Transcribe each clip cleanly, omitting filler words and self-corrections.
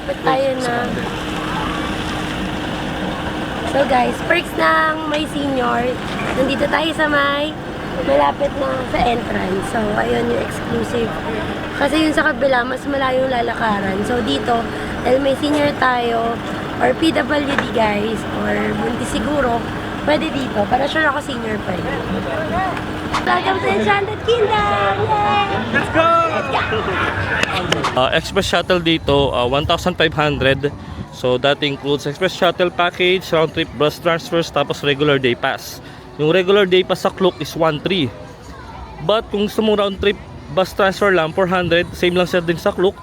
malapit tayo na. So guys, perks ng may senior. Nandito tayo sa malapit na sa entrance. So, ayun yung exclusive. Kasi yun sa kabila, mas malayo yung lalakaran. So, dito, dahil may senior tayo, or PWD guys, or buntis siguro, pwede dito. Para sure ako senior pa rin. Welcome to Enchanted Kingdom! Yay! Let's go! Express shuttle dito, 1,500. So that includes express shuttle package, round trip bus transfers, tapos regular day pass. Yung regular day pass sa Klook is 1,300. But kung gusto mo round trip bus transfer lang, 400. Same lang siya din sa Klook.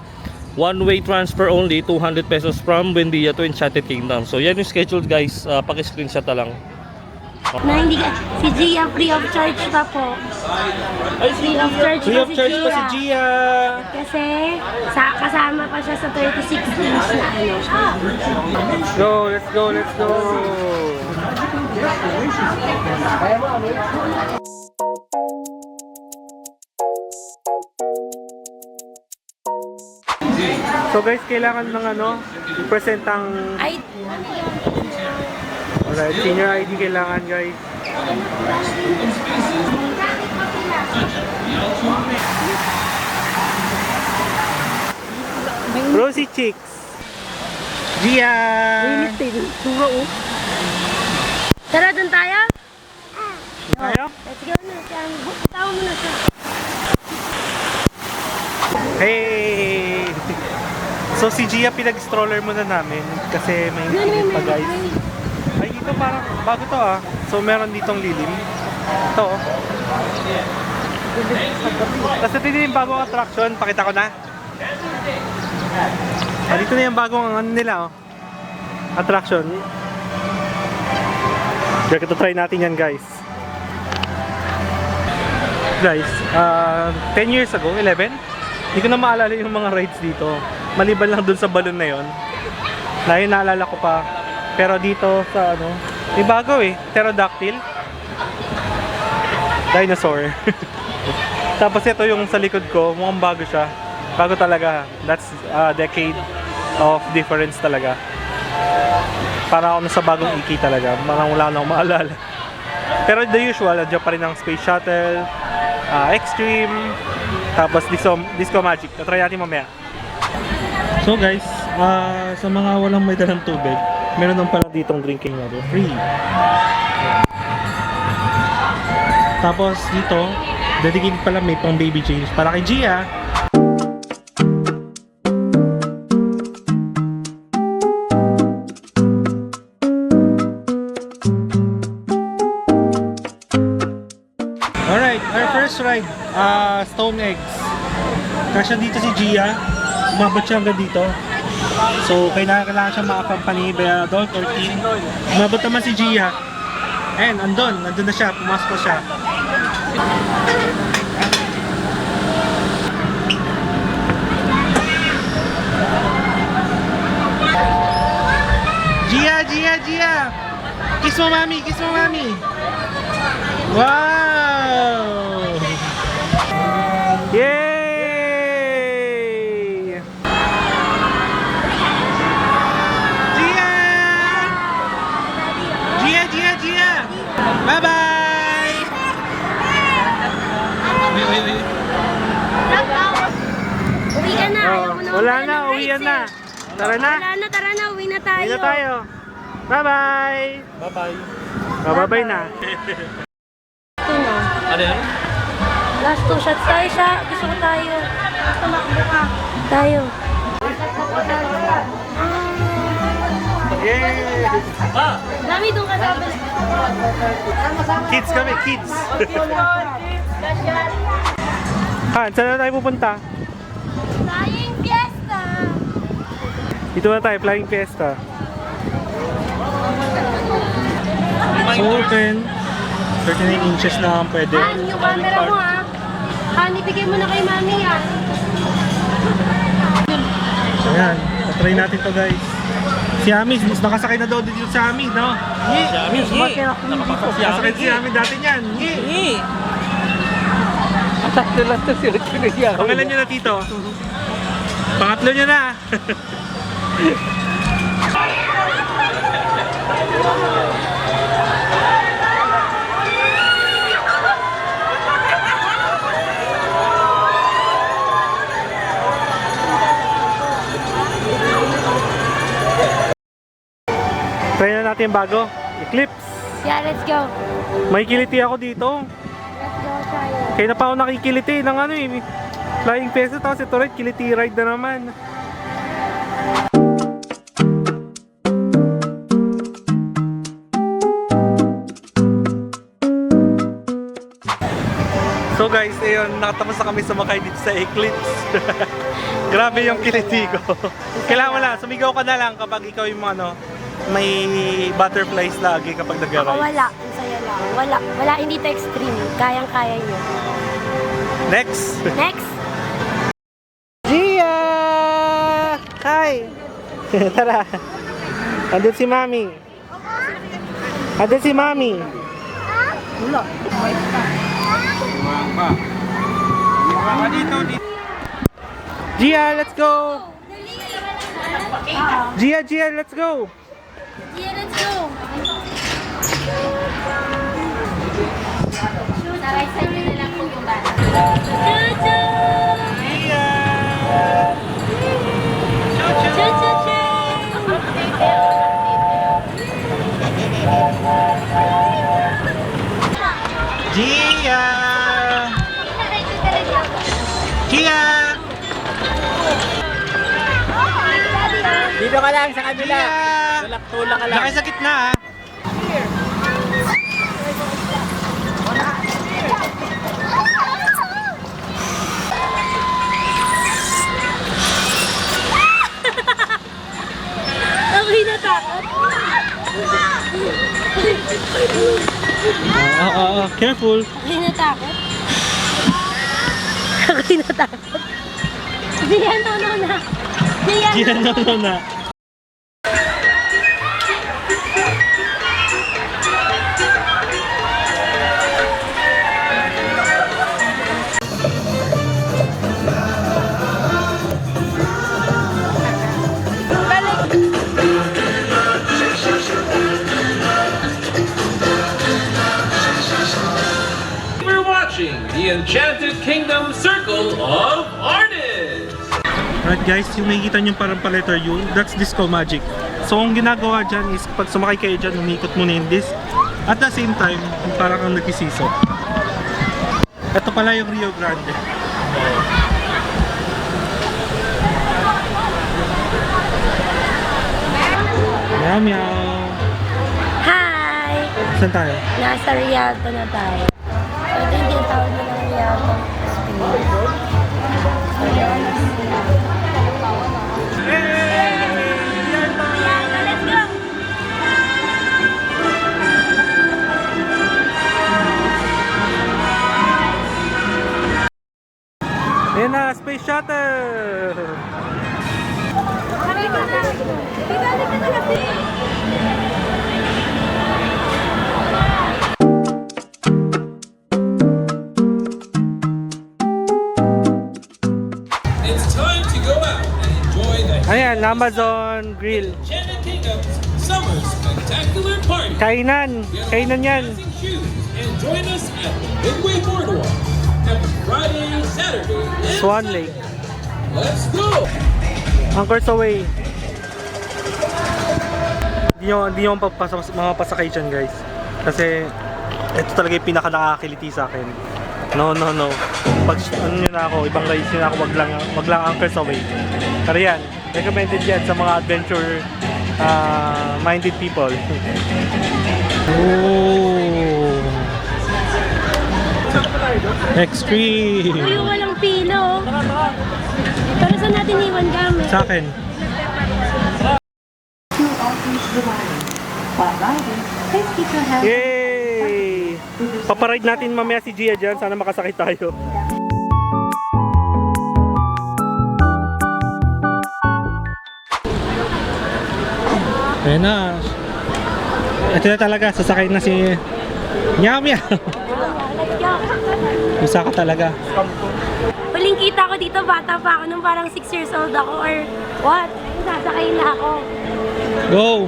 One way transfer only, 200 pesos from Buendia to Enchanted Kingdom. So yan yung schedule guys, paki-screenshot na lang. Na hindi ka, si Gia free of charge pa po. Ay, Free of charge, free of charge pa si Gia. Kasi kasama pa siya sa 36 inch na ano. Let's go, let's go, let's go. So guys, kailangan ng ano, i-present ang Ay, alright, senior ID kailangan guys. Rosy Chicks. Gia. tara dun tayo? Tayo? Let's go na. Tawag mo na siya. Hey! So si Gia pinag-stroller muna namin kasi may init pa guys. Ay dito parang bago to ah. So meron ditong lilim. Ito oh. Tapos ito din yung bagong attraction. Pakita ko na. Dito na yung bagong ano nila oh. Attraction. Kaya ito try natin yan guys. Guys, 10 years ago, 11? Hindi ko na maalala yung mga rides dito. Maliban lang dun sa balon na yon. Na yun naalala ko pa. Pero dito sa ano, may bago eh. Pterodactyl. Dinosaur. Tapos ito yung sa likod ko, mukhang bago siya. Bago talaga. That's a decade of difference talaga. Para ako nasa bagong iki talaga. Parang wala na akong maalala. Pero the usual, nandiyan pa rin ang Space Shuttle, Extreme, tapos Disco Magic. Try natin mamaya. So guys, sa mga walang may dalang tubig, meron nang pala ditong drinking water. Free. Tapos dito, dedicated pala may pang baby change para kay Gia. Alright, our first ride, Stone Eggs. Kasya dito si Gia, umabot siya hanggang dito. So, kailangan siya maka-accompany by adult or teen. Umabot naman si Gia. And, andun na siya, pumasok siya. Gia! Kiss mo mami! Wow! Yay! Gia! Bye-bye! Wait. Uwi ka na. Ayaw mo na. Wala na, uwian na. Tara na. Tara na. Uwi na tayo. Uwi na tayo. Bye-bye! Bye-bye na. Ito na. Ano yan? Last 2 shots tayo siya. Gusto ko tayo. Tumakbo ka. Tayo. Yay! Dami doon ka sabi. Kids kami, kids! Han, saan na tayo pupunta? Flying Fiesta. Dito na tayo, Flying Fiesta. So open, 39 inches na ang pwede. Han, yung camera mo ha. Han, ibigay mo na kay mami yan. Ayan, try natin to guys. Si Ami, nakasakay na daw dito sa Ami, no? Si Ami, nakasakay si Ami dati niyan. Tatlo lang ito sila kinaya. Pangalan nyo na tito? Pangatlo nyo na. Try na natin yung bago. Eclipse. Yeah, let's go. May kiliti ako dito. Let's go, try it. Kaya na pa ako nakikiliti ng ano eh. Flying peso tapos ito rin, kiliti ride na naman. So guys, ayun, nakatapos na kami sumakay dito sa Eclipse. Grabe yung kiliti ko. Kailangan mo lang, sumigaw ka na lang kapag ikaw yung ano, may butterflies lagi kapag Ako nag-ride. wala. Ang saya lang. Wala. Hindi to extreme. Kayang-kaya nyo. Next! Next. Gia! Hi! Tara! Andun si Mami. Andun si Mami. Wala. Gia, let's go! Gia, let's go! Yeah, let's go. Saray sa inyo na lang po yung bata. Gia! Gia! Gia! Dito ka lang sa kabila. Gia! Tulak-tulak ka lang. Laki sa gitna ha. Ako'y natakot. Careful. Ako'y natakot. Ako'y natakot. Diyan, no na. Diyan. Gia, no na. We're watching the Enchanted Kingdom Circle of Artists. Alright guys, yung makikita nyo parang pa-letter U, that's Disco Magic. So ang ginagawa dyan is pag sumakay kayo dyan, umikot muna yung disc. At the same time, parang kang nagkisiso. Ito pala yung Rio Grande. Meow meow. Hi! Saan tayo? Nasa Rialto na tayo. So, ito yung tinatawag na ng Rialto. So, yan. Let's go! Ayan na, Space Shuttle! Balik ka na! Balik ka na kasi! It's time to go out and enjoy the Ayan, Amazon Grill. Enchanted Kingdom's Summer Spectacular Party. Kainan! Kainan yan! Dancing shoes and join us at the Midway Boardwalk every Friday, Saturday, and Swan Sunday. Lake. Let's go! Anchors Away. Hindi nyo mapapasakay dyan guys. Kasi ito talaga yung pinaka nakakiliti sa akin. No. Pag ano nyo na ako, ibang rides nyo na ako, wag lang Anchors Away. Pero yan, recommended yan sa mga adventure minded people. Oh. Extreme. Uy, walang pilo. Pero saan natin iwan gamit? Sa akin. Yay! Paparide natin mamaya si Gia dyan. Sana makasakit tayo. Ayan na. Ito na talaga. Sasakay na si Meow Meow. Let's go! Isa ka talaga. Huli Huling kita ko dito, bata pa ako nung parang 6 years old ako or what? Sasakay na ako. Go!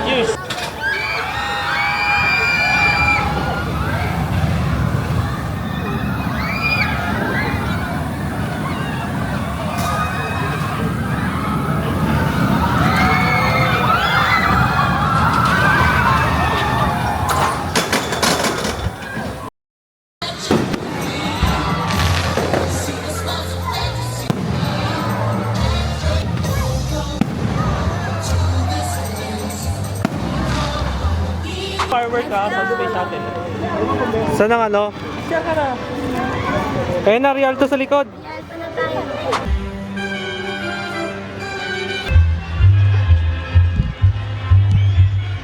Years. Firework ka, sabi natin. Saan ang ano? Share ka na. Kaya na, Rialto sa likod. Ito na tayo.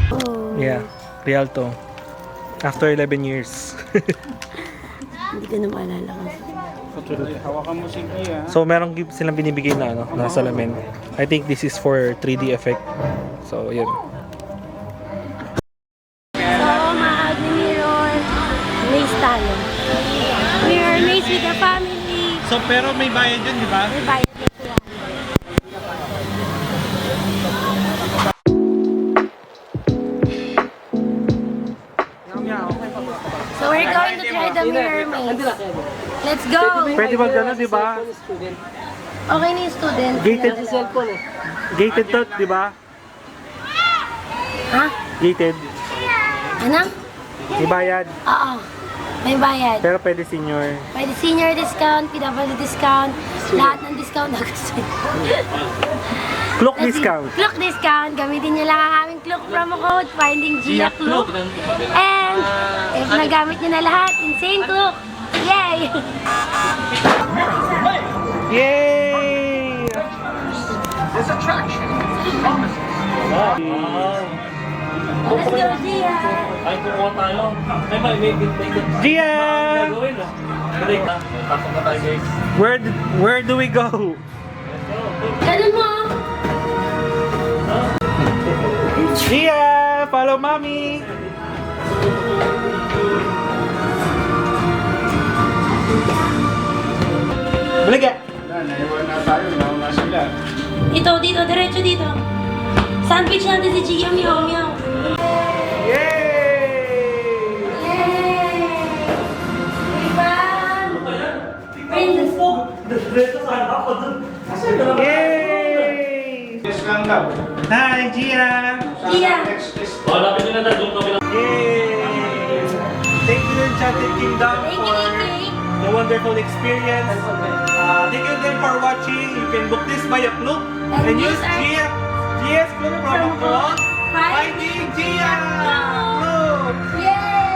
Oh, Yeah, Rialto. After 11 years. hindi ko na maalala ko. Hawakan mo si Gia. So, meron silang binibigay na, ano, na salamin. I think this is for 3D effect. So, yun. So, mahal ni Mirror. Maze tayo. Mirror Maze with the family. So, pero may bayad yun, di ba? May bayad na sila. So, we're going to try the Mirror Maze. Let's go! Pwede ba gano'n, di ba? Okay na yung student. Gated. Gated to, di ba? Ha? Gated. Ano? May bayad. Oo. May bayad. Pero pwede senior. Pwede senior discount, PW discount, lahat ng discount na gusto niyo. Clock discount. Clock discount. Gamitin niyo lang ang aming Clook promo code, Finding Gia Clook. And if nagamit niyo na lahat, Insane Clook. Yay! Yay! Let's go, Gia! Ay, kukuha tayo. May Gia! gagawin, no? Balik na. Pasok na tayo, guys. Where do we go? Ganun mo! Gia! Follow mommy! Baliga! Dito, diretso dito. Sandwich natin si Gia, meow, meow. Yay! Yay! Ivan! Princess! Yay! Hi, Gia! Gia! Lapit nyo na tayo. Doon kami lang. Yay! Thank you, Enchanted Kingdom, Thank you, for Nicky! the wonderful experience. Thank you again for watching. You can book this by a Klook and use Gia's Klook promo code. Finding Gia! Klook! Yay!